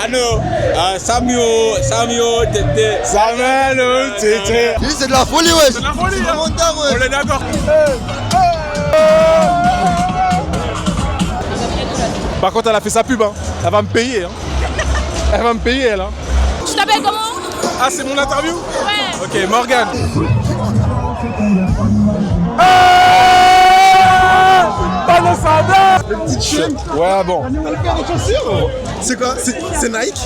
I know. Samuel, Tété. Samuel, Tété. C'est de la folie, ouais. C'est de la folie, hein. On est d'accord. Par contre, elle a fait sa pub, hein. Elle va me payer, hein. Elle va me payer, elle, hein. Tu t'appelles comment? Ah, c'est mon interview? Ouais. Ok, Morgan. Pas de sabbat. Les petites chaînes. Ouais, bon. C'est quoi? C'est Nike?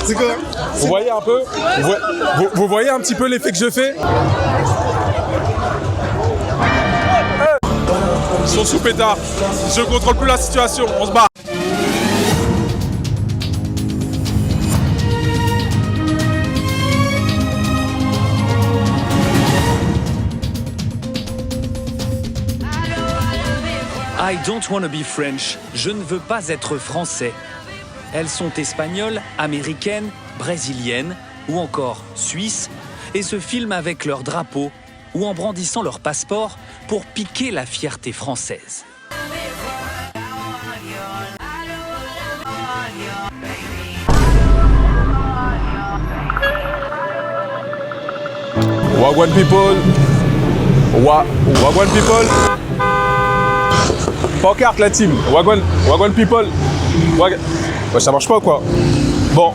C'est quoi? Vous voyez un peu? Vous voyez un petit peu l'effet que je fais? Ils sont sous pétard. Je contrôle plus la situation. On se bat. I don't wanna be French. Je ne veux pas être français. Elles sont espagnoles, américaines, brésiliennes ou encore suisses et se filment avec leur drapeau ou en brandissant leur passeport pour piquer la fierté française. Wagwan people. Wagwan people. Pancarte la team. Wagwan people. Ouais, ça marche pas quoi. Bon,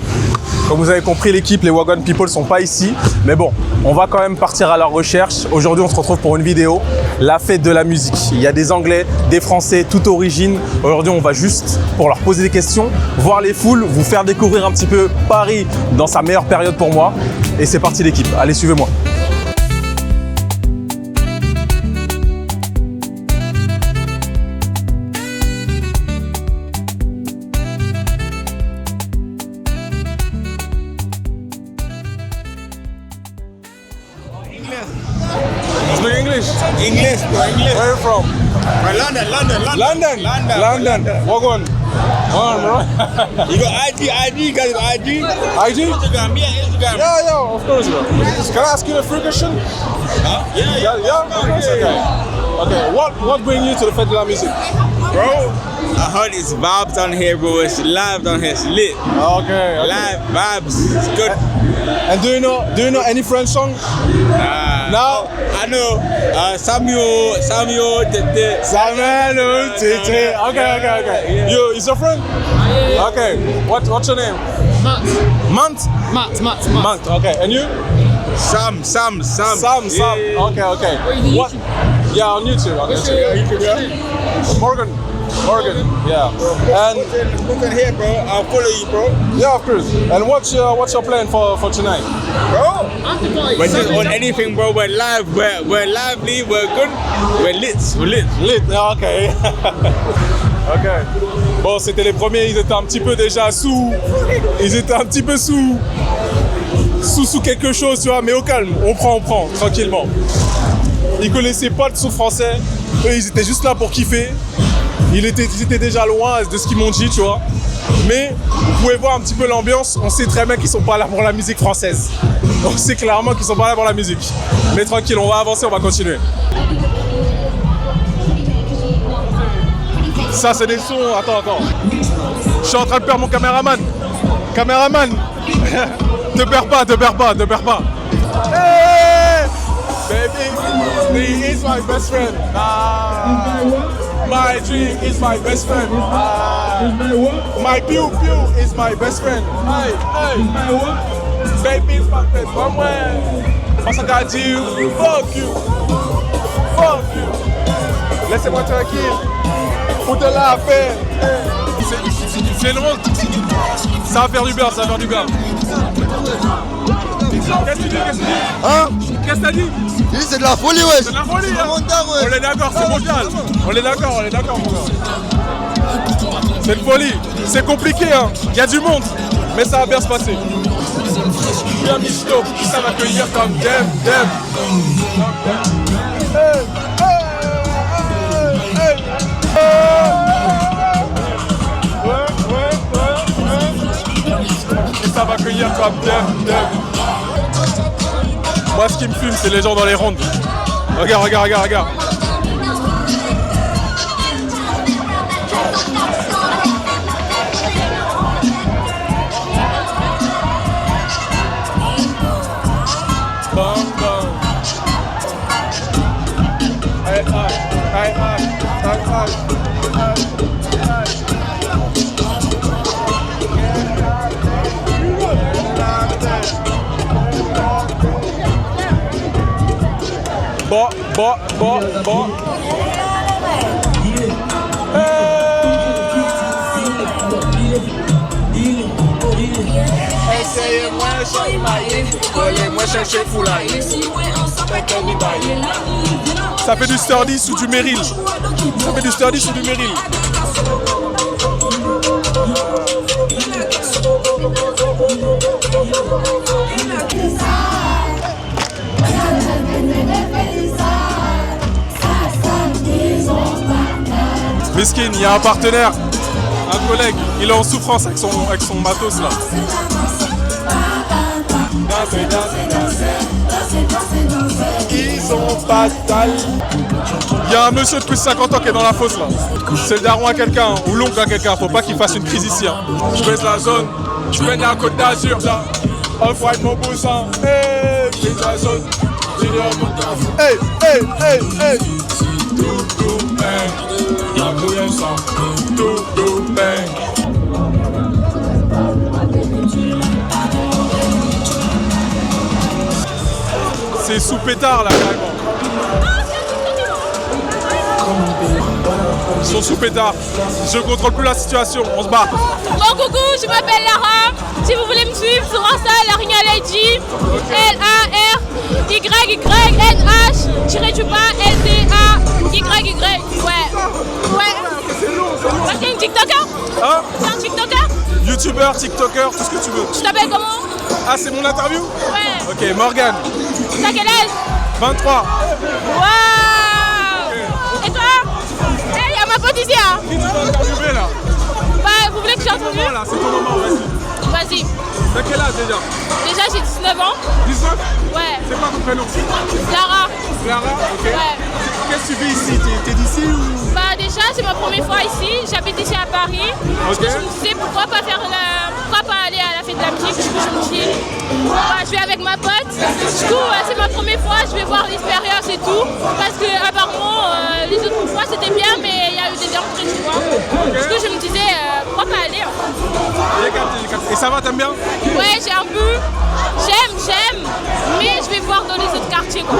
comme vous avez compris, l'équipe, les Wagwan people sont pas ici. Mais bon, on va quand même partir à leur recherche. Aujourd'hui, on se retrouve pour une vidéo. La fête de la musique. Il y a des Anglais, des Français, toute origine. Aujourd'hui, on va juste, pour leur poser des questions, voir les foules, vous faire découvrir un petit peu Paris dans sa meilleure période pour moi. Et c'est parti l'équipe. Allez, suivez-moi. English, bro, English. Where are you from? London. Wagwan. Bro. You got IG, you guys got IG? IG? Instagram, Instagram. Yeah, of course, bro. Can I ask you a free question? Huh? Yeah. Okay. What brings you to the Fête de la Musique? Bro, I heard it's vibes down here, bro. It's live down here. It's lit. Okay. Live vibes. It's good. And do you know any French song? No? I know. Samuel, Tété. Samuel, Tété. Okay. Yeah. Is your friend? Yeah. Okay. What's your name? Matt. Okay. And you? Sam. Yeah. Okay. What? Yeah, on YouTube. Morgan. Yeah. And look at here, bro. I'll follow you, bro. yeah, of course. And what's your plan for tonight? Bro, we're just on anything, bro. We're live. We're lively. We're good. We're lit. Lit. Okay. Ok. Bon, c'était les premiers. Ils étaient un petit peu déjà sous. Ils étaient un petit peu sous quelque chose, tu vois. Mais au calme. On prend tranquillement. Ils connaissaient pas le son français. Eux, ils étaient juste là pour kiffer. Ils étaient déjà loin de ce qu'ils m'ont dit, tu vois. Mais vous pouvez voir un petit peu l'ambiance. On sait très bien qu'ils sont pas là pour la musique française. On sait clairement qu'ils sont pas là pour la musique. Mais tranquille, on va avancer, on va continuer. Ça, c'est des sons. Attends. Je suis en train de perdre mon caméraman. Te perds pas. Hey! Baby, he is my best friend. My dream is my best friend. My pew is my best friend. Hey. Baby, fuck that one way. Parce que I dit, fuck you. Laissez-moi tranquille. Foutez la paix. C'est long. Ça va faire du bien. Qu'est-ce que tu dis? Hein? Qu'est-ce que t'as dit? C'est de la folie, ouais. C'est de la folie, hein. Ouais. On est d'accord, c'est mondial. On est d'accord, mon gars. C'est une folie. C'est compliqué, hein. Il y a du monde, mais ça va bien se passer. Bien Michto, ça va accueillir comme Dem. Hey. Ouais. Et ça va accueillir comme Dem. Moi, ce qui me fume, c'est les gens dans les rondes. Regarde. Aïe, aïe, aïe, Bon. Ça fait du Sturdis ou du Meryl. Ça fait du Sturdis ou du Meryl. Miskin, il y a un partenaire, un collègue, il est en souffrance avec son matos là. Ils ont pas dalle. Il y a un monsieur de plus de 50 ans qui est dans la fosse là. C'est le daron à quelqu'un ou l'oncle à quelqu'un, faut pas qu'il fasse une crise ici. Hein. Je baisse la zone, je baigne la Côte d'Azur là. Off-white mon bousin, hey, je baisse la zone. Hey, hey, hey, hey. C'est sous pétard là carrément. Ils sont sous pétard. Je contrôle plus la situation, on se bat. Bon coucou, je m'appelle Lara. Si vous voulez me suivre sur Insta, Larigna Lady. LARYYNH tiré du bas LDAYY. Ouais. Toi t'es une TikToker? Hein? T'es un TikToker? YouTuber, TikToker, tout ce que tu veux. Tu t'appelles comment? Ah, c'est mon interview? Ouais. Ok, Morgan. T'as quel âge? 23. Waouh. Et toi? Hey, y'a ma pote ici hein. Qui tu vas interviewer là? Bah, vous voulez que je t'interviewe? Voilà, c'est ton moment, vas-y. Vas-y. T'as quel âge déjà? Déjà j'ai 19 ans. 19? Ouais. C'est quoi ton prénom? Lara. Clara, ok. Ouais. Qu'est-ce que tu fais ici? T'es d'ici ou? Bah déjà c'est ma première fois ici, j'habite ici à Paris. Ok. Je me disais pourquoi pas aller à la fête de la musique. Du coup je me dis bah, je vais avec ma pote. Du coup c'est ma première fois, je vais voir l'expérience et tout. Parce que apparemment les autres fois c'était bien mais il y a eu des entrées tu vois. Okay. Du coup je me disais pourquoi pas aller. J'ai capté. Et ça va, t'aimes bien? Ouais j'ai un peu. J'aime, mais je vais voir dans les autres quartiers quoi.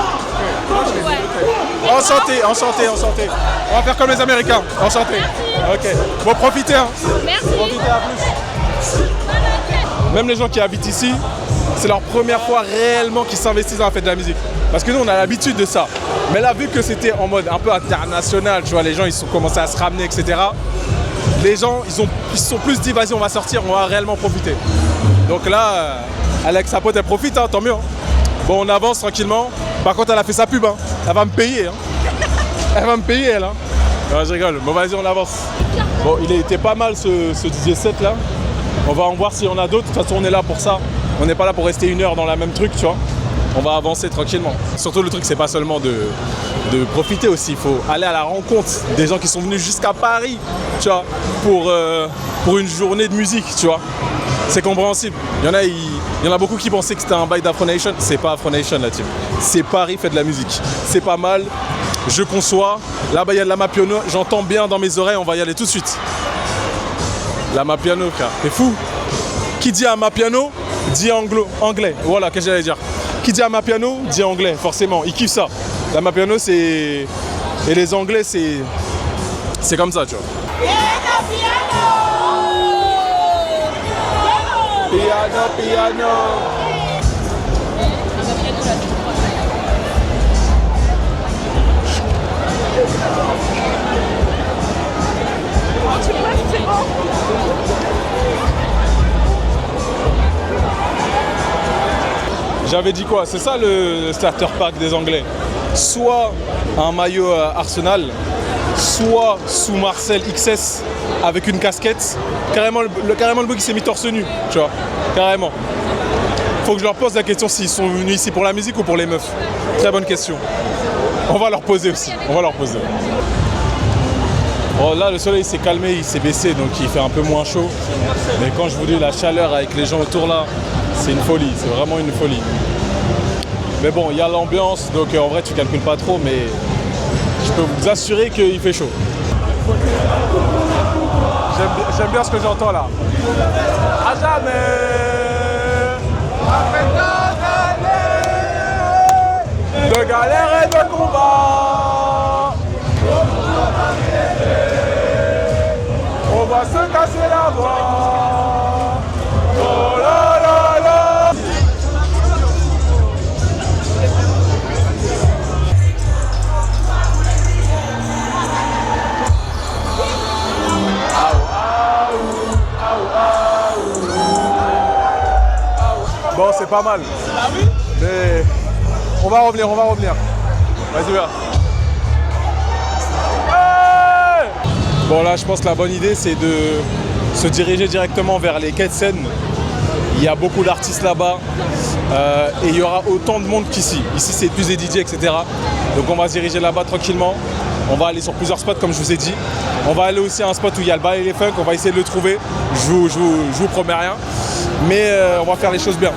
Ouais. Enchanté. On va faire comme les Américains. Enchanté. Merci. Ok. Bon, profitez. Hein. Merci. Profitez à plus. Même les gens qui habitent ici, c'est leur première fois réellement qu'ils s'investissent dans la fête de la musique. Parce que nous, on a l'habitude de ça. Mais là, vu que c'était en mode un peu international, tu vois, les gens, ils ont commencé à se ramener, etc. Les gens, ils sont plus dit, vas-y, on va sortir, on va réellement profiter. Donc là, avec sa pote, elle profite, hein, tant mieux. Hein. Bon, on avance tranquillement. Par contre, elle a fait sa pub. Hein. Elle va me payer. Hein. Elle va me payer, elle. Hein. Non, je rigole. Bon, vas-y, on avance. Bon, il était pas mal ce DJ set là. On va en voir s'il y en a d'autres. De toute façon, on est là pour ça. On n'est pas là pour rester une heure dans la même truc, tu vois. On va avancer tranquillement. Surtout, le truc, c'est pas seulement de profiter aussi. Il faut aller à la rencontre des gens qui sont venus jusqu'à Paris, tu vois, pour une journée de musique, tu vois. C'est compréhensible. Il y en a beaucoup qui pensaient que c'était un bail d'Afro Nation. C'est pas Afro Nation, la team. C'est Paris fait de la musique. C'est pas mal. Je conçois. Là-bas, il y a de la Mapiano. J'entends bien dans mes oreilles. On va y aller tout de suite. La Mapiano, frère. T'es fou. Qui dit Amapiano dit anglais. Voilà, qu'est-ce que j'allais dire. Qui dit Amapiano dit anglais, forcément. Ils kiffent ça. La Mapiano, c'est... Et les Anglais, c'est comme ça, tu vois. Piano. J'avais dit quoi? C'est ça le starter pack des Anglais. Soit un maillot Arsenal, soit sous Marcel XS avec une casquette. Carrément le bout qui s'est mis torse nu, tu vois. Carrément. Faut que je leur pose la question s'ils sont venus ici pour la musique ou pour les meufs. Très bonne question. On va leur poser aussi. Bon, là, le soleil s'est calmé, il s'est baissé, donc il fait un peu moins chaud. Mais quand je vous dis la chaleur avec les gens autour là, c'est une folie, c'est vraiment une folie. Mais bon, il y a l'ambiance, donc en vrai tu calcules pas trop, mais je je peux vous assurer qu'il fait chaud. J'aime bien ce que j'entends là. À jamais. Après tant d'années de galère et de combat, on va se casser la voix. Oh là là là. Bon, c'est pas mal. Mais on va revenir. Vas-y, viens. Hey! Bon, là, je pense que la bonne idée, c'est de se diriger directement vers les quais de Seine. Il y a beaucoup d'artistes là-bas. Et il y aura autant de monde qu'ici. Ici, c'est plus des DJ, etc. Donc, on va se diriger là-bas tranquillement. On va aller sur plusieurs spots, comme je vous ai dit. On va aller aussi à un spot où il y a le bal et les funk. On va essayer de le trouver. Je vous promets rien. Mais on va faire les choses bien.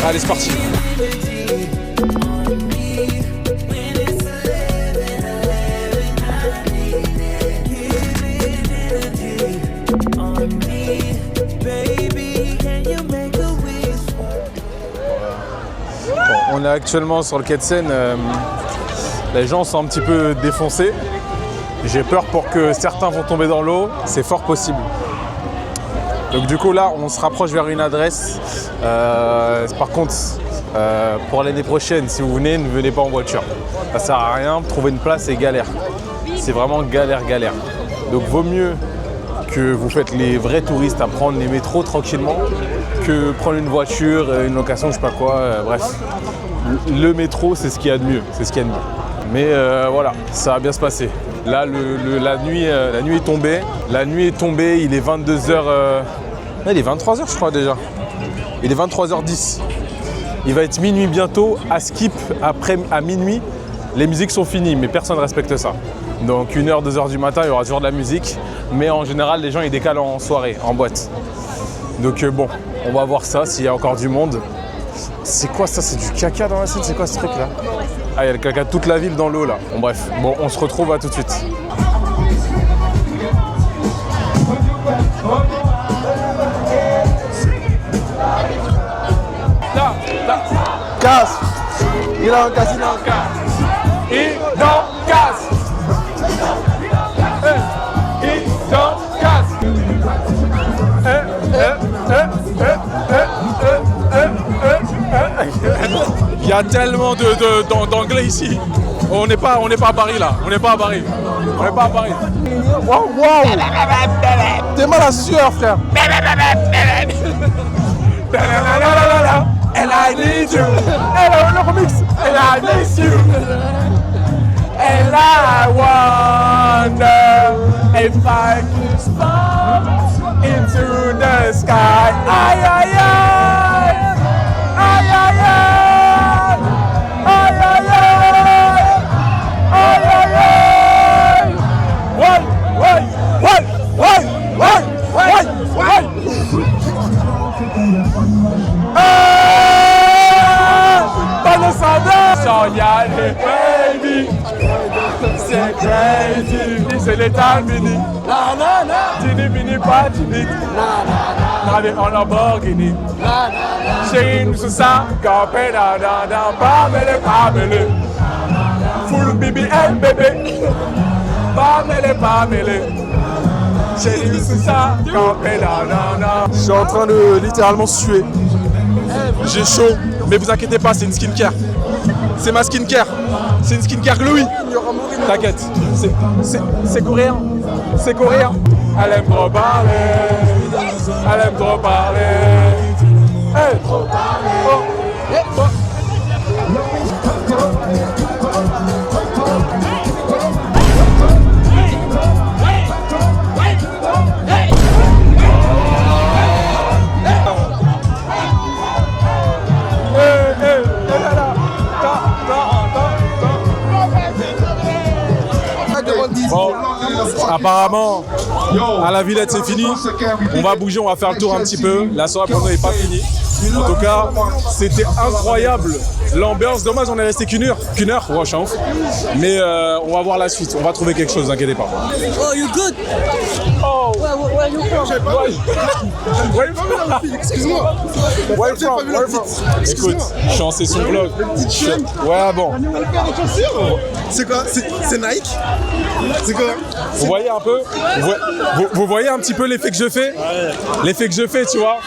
Allez, c'est parti. On est actuellement sur le quai de Seine. Les gens sont un petit peu défoncés. J'ai peur pour que certains vont tomber dans l'eau. C'est fort possible. Donc du coup là, on se rapproche vers une adresse. Par contre, pour l'année prochaine, si vous venez, ne venez pas en voiture. Ça sert à rien, trouver une place c'est galère. C'est vraiment galère. Donc vaut mieux que vous faites les vrais touristes à prendre les métros tranquillement que prendre une voiture, une location, je sais pas quoi, bref. Le métro, c'est ce qu'il y a de mieux. Mais voilà, ça va bien se passer. Là, la nuit est tombée. Il est 22h. Il est 23h, je crois déjà. Il est 23h10. Il va être minuit bientôt. À Skip, à minuit, les musiques sont finies, mais personne ne respecte ça. Donc 1h, 2h du matin, il y aura toujours de la musique. Mais en général, les gens, ils décalent en soirée, en boîte. Donc bon, on va voir ça, s'il y a encore du monde. C'est quoi ça? C'est du caca dans la scène? C'est quoi ce truc là? Ah, il y a le caca de toute la ville dans l'eau là. Bon bref, bon, on se retrouve à tout de suite. Casse. Il a un casse. Il y a tellement d'anglais ici. On n'est pas à Paris là. Wow. T'es mal à sueur, frère. And I need you. Hello, le remix. And I miss you. And I wonder if I could fall into the sky. Aïe, aïe, aïe. Aïe, aïe, aïe. Aïe, aïe, aïe. Aïe, aïe, aïe. Baby, c'est crazy. C'est l'état mini. Tini mini pas timide. Avec un Lamborghini. Chérie, nous sommes ça. Campé dans Pamele. Full BBL bébé. Pamele. Chérie, nous sommes ça. Campé dans. Je suis en train de littéralement suer. J'ai chaud, mais vous inquiétez pas, c'est une skincare. C'est ma skincare. C'est une skincare Louis. T'inquiète, c'est coréen. Elle aime trop parler. Hey. Oh. Bon, apparemment, à la Villette c'est fini. On va bouger, on va faire le tour un petit peu. La soirée pour nous n'est pas finie. En tout cas, c'était incroyable. L'ambiance, dommage, on est resté qu'une heure. Ouais, je suis un ouf. Mais on va voir la suite. On va trouver quelque chose, inquiétez pas. Oh, you good? Oh, Where you from? Excuse-moi. where you from? Écoute, je suis en session vlog. Ouais, bon. C'est quoi? C'est Nike? C'est quoi? Vous voyez un peu? Vous voyez un petit peu l'effet que je fais? L'effet que je fais, tu vois?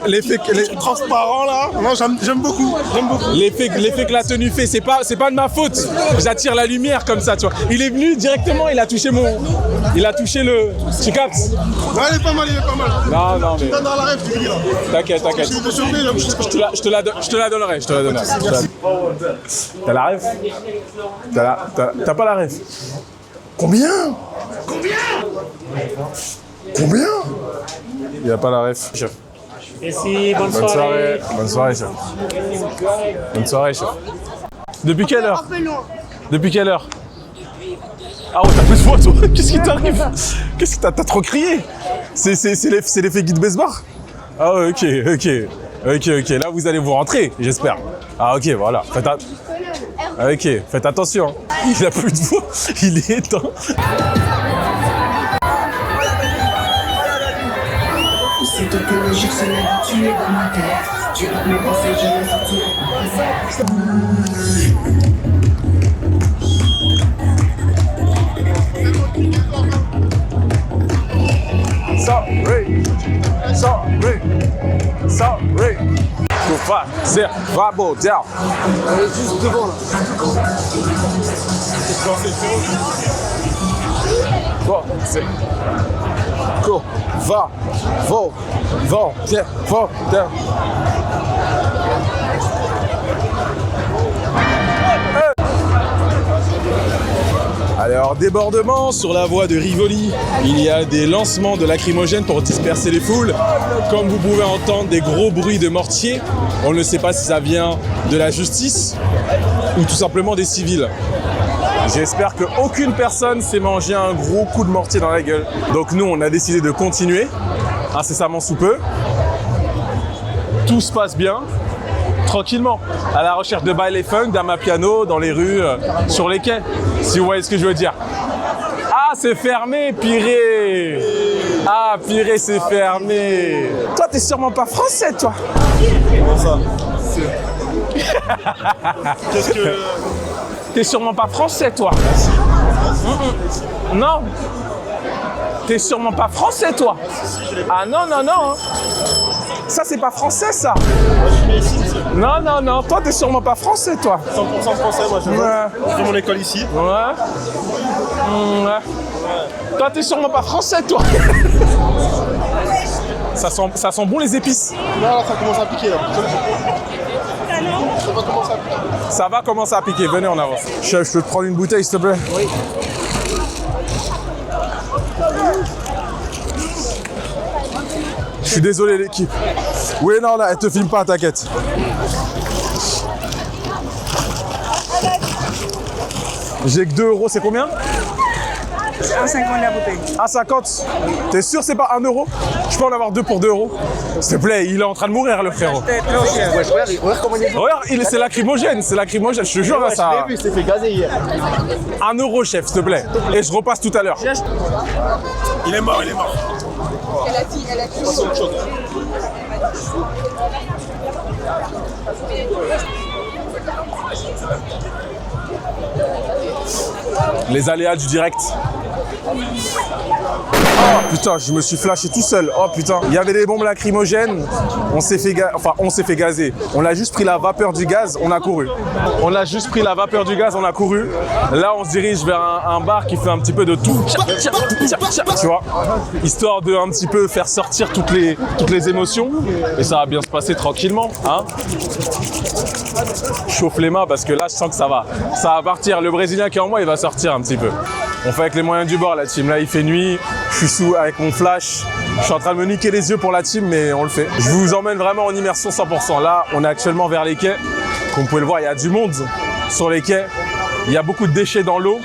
L'effet Transparent là? Non, j'aime beaucoup. l'effet que la tenue fait, c'est pas de ma faute. J'attire la lumière comme ça, tu vois. Il est venu directement, il a touché le. Tu captes? Ouais, il est pas mal. Non, mais. Dans la rêve, tu dis là. T'inquiète. Je te la donnerai. T'as la rêve? T'as pas la rêve? Combien? Il a pas la ref, chef. Merci, bonne soirée. Bonne soirée, chef. Bonne soirée, chef. Depuis quelle heure? Depuis quelle heure? Ah ouais, t'as plus de voix, toi. Qu'est-ce qui t'arrive? Qu'est-ce que t'as trop crié? C'est l'effet guide Besbar? Ah ouais, ok. Là, vous allez vous rentrer, j'espère. Ah ok, voilà. Faites attention. Il a plus de voix. Il est éteint. C'est technologique, c'est l'habitude dans ma tête. Tu vas mes pensées, je vais sortir. Sorry. Faut pas faire bravo down. Elle est juste devant là. Bon, c'est go, va, down. Alors, débordement sur la voie de Rivoli, il y a des lancements de lacrymogènes pour disperser les foules. Comme vous pouvez entendre des gros bruits de mortier, on ne sait pas si ça vient de la justice ou tout simplement des civils. J'espère qu'aucune personne s'est mangé un gros coup de mortier dans la gueule. Donc nous, on a décidé de continuer, incessamment sous peu. Tout se passe bien, tranquillement, à la recherche de baile et funk, d'amapiano, dans les rues, sur les quais, si vous voyez ce que je veux dire. Ah, c'est fermé, Piré! Ah, Piré, c'est fermé! Toi, t'es sûrement pas français, toi! Comment ça? Qu'est-ce que... T'es sûrement pas français, toi! Non! T'es sûrement pas français, toi! Ah non! Hein. Ça, c'est pas français, ça! Non, toi, t'es sûrement pas français, toi! 100% français, moi, j'ai fait mon école ici. Ouais. Toi, t'es sûrement pas français, toi! Ça sent bon, les épices! Non, là, ça commence à piquer, là. Ça va commencer à piquer, venez, on avance. Chef, je peux te prendre une bouteille, s'il te plaît? Oui. Je suis désolé, l'équipe. Oui, non, là, elle te filme pas, t'inquiète. J'ai que 2 €, c'est combien? 1,50 la bouteille. 1,50? T'es sûr c'est pas 1 €? Je peux en avoir 2 pour 2 €? S'il te plaît, il est en train de mourir, le frérot. Regarde, c'est lacrymogène, je te jure, ça. Il s'est fait gazer hier. 1 €, chef, s'il te plaît. Et je repasse tout à l'heure. Il est mort. Elle a dit. Les aléas du direct. Oh putain, je me suis flashé tout seul. Oh putain, il y avait des bombes lacrymogènes. On s'est fait gazer. On a juste pris la vapeur du gaz, on a couru. Là, on se dirige vers un bar qui fait un petit peu de tout. Tu vois, histoire de un petit peu faire sortir toutes les émotions. Et ça va bien se passer tranquillement, hein. Je chauffe les mains parce que là, je sens que ça va partir. Le Brésilien qui est en moi, il va sortir un petit peu. On fait avec les moyens du bord, la team. Là, il fait nuit. Je suis sous avec mon flash. Je suis en train de me niquer les yeux pour la team, mais on le fait. Je vous emmène vraiment en immersion 100%. Là, on est actuellement vers les quais. Comme vous pouvez le voir, il y a du monde sur les quais. Il y a beaucoup de déchets dans l'eau.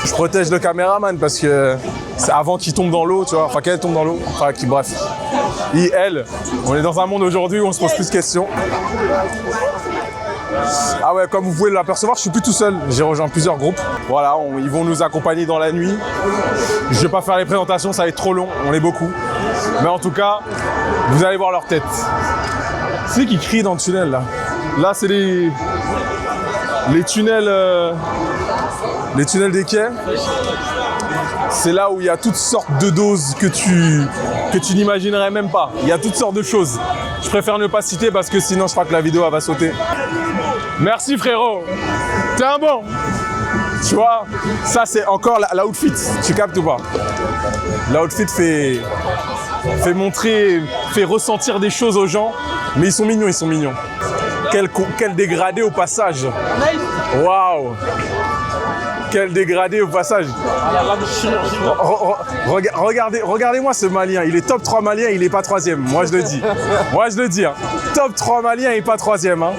Je protège le caméraman parce que C'est avant qu'ils tombent dans l'eau, tu vois. Enfin, qu'elle tombe dans l'eau. Enfin, bref. Elle, on est dans un monde aujourd'hui où on se pose plus de questions. Ah ouais, comme vous pouvez l'apercevoir, je suis plus tout seul. J'ai rejoint plusieurs groupes. Voilà, ils vont nous accompagner dans la nuit. Je vais pas faire les présentations, ça va être trop long. On est beaucoup. Mais en tout cas, vous allez voir leur tête. C'est qui crie dans le tunnel là. Là, c'est les tunnels des quais. C'est là où il y a toutes sortes de doses que tu n'imaginerais même pas. Il y a toutes sortes de choses. Je préfère ne pas citer parce que sinon je crois que la vidéo elle va sauter. Merci frérot. T'es un bon. Tu vois, ça c'est encore l'outfit. Tu captes ou pas? L'outfit fait montrer, fait ressentir des choses aux gens. Mais ils sont mignons, ils sont mignons. Quel dégradé au passage. Waouh. Quel dégradé au passage. Regardez-moi ce Malien. Il est top 3 Malien, il est pas 3e. Moi je le dis. Moi je le dis. Hein. Top 3 Malien et pas 3e. Hein.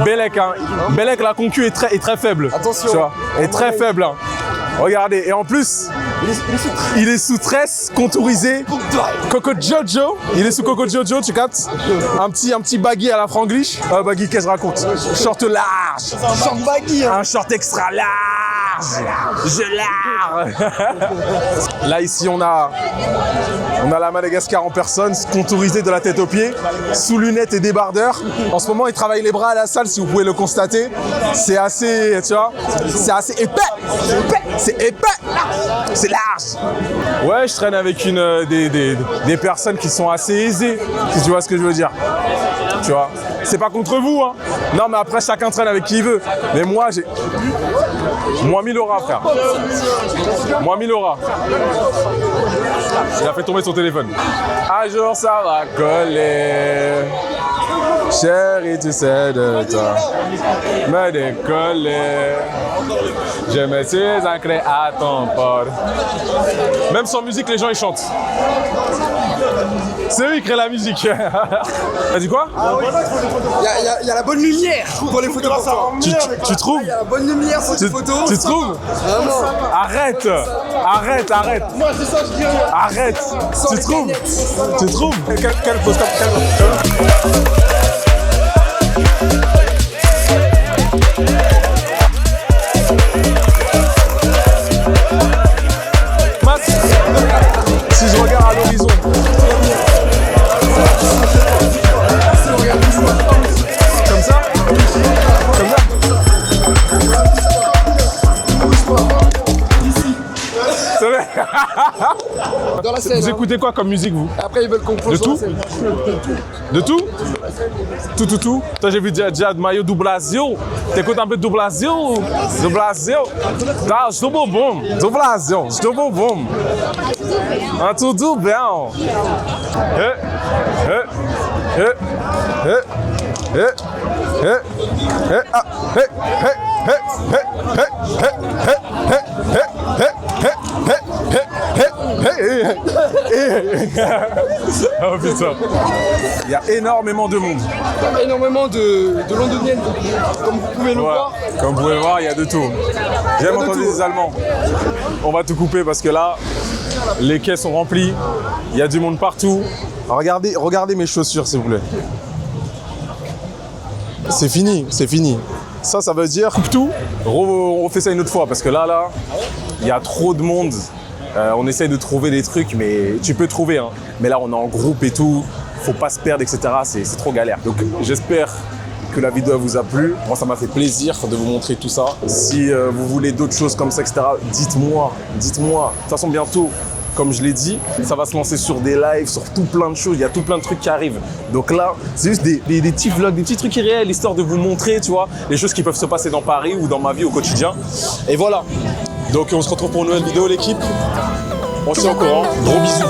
Belek, hein. Belek, la concu est très faible. Attention. Tu vois, est très faible. Hein. Regardez. Et en plus, il est sous tresse, contourisé. Coco Jojo. Il est sous Coco Jojo, tu captes? Un petit baggy à la franglish. Baggy, qu'est-ce que je raconte? Short large. Short baggy. Hein. Un short extra large. Je large. Là, ici, on a la Madagascar en personne, contourisée de la tête aux pieds, sous lunettes et débardeur. En ce moment, il travaille les bras à la salle, si vous pouvez le constater. C'est assez, tu vois, c'est assez épais. C'est épais. C'est large. Ouais, je traîne avec des personnes qui sont assez aisées, si tu vois ce que je veux dire. Tu vois, c'est pas contre vous, hein. Non, mais après, chacun traîne avec qui il veut. Mais moi, j'ai... Moi, 1000 euros, frère. Moi, 1000 euros. Il a fait tomber son téléphone. Un jour, ça va coller. Chérie, tu sais de toi. Me décoller. Je me suis ancré à ton port. Même sans musique, les gens ils chantent. C'est eux qui créent la musique. T'as dit quoi? Il y a la bonne lumière pour les photos. Tu trouves? Il y a la bonne lumière pour les photos. Tu trouves? Vraiment. Arrête. Moi, c'est ça, je dis rien. Arrête. Tu trouves? Tu trouves? Quelle pose? Si je regarde à l'horizon. Comme ça? Comme ça? C'est vrai. Dans la scène. Vous écoutez quoi comme musique, vous? Après, ils veulent qu'on close. De tout? De tout? Tout. Toi, j'ai vu Jad Mayo do Brasil. T'écoutes un peu do Brasil? Do Brasil? Tá, estou bom. Do Brasil. Estou bom. Ah, tudo bem. Oh putain. Il y a énormément de monde. Énormément de londoniennes, comme vous pouvez le voir. Comme vous pouvez le voir, il y a de tout. J'aime entendre des Allemands. On va tout couper parce que là, les quais sont remplis. Il y a du monde partout. Regardez mes chaussures, s'il vous plaît. C'est fini. Ça veut dire coupe tout. On refait ça une autre fois parce que là, il y a trop de monde. On essaye de trouver des trucs, mais tu peux trouver. Hein. Mais là, on est en groupe et tout. Faut pas se perdre, etc. C'est trop galère. Donc, j'espère que la vidéo vous a plu. Moi, ça m'a fait plaisir de vous montrer tout ça. Si vous voulez d'autres choses comme ça, etc., dites-moi. De toute façon, bientôt, comme je l'ai dit, ça va se lancer sur des lives, sur tout plein de choses. Il y a tout plein de trucs qui arrivent. Donc là, c'est juste des petits vlogs, des petits trucs irréels, histoire de vous montrer, tu vois, les choses qui peuvent se passer dans Paris ou dans ma vie au quotidien. Et voilà. Donc on se retrouve pour une nouvelle vidéo, l'équipe. On se tient au courant. Gros bisous.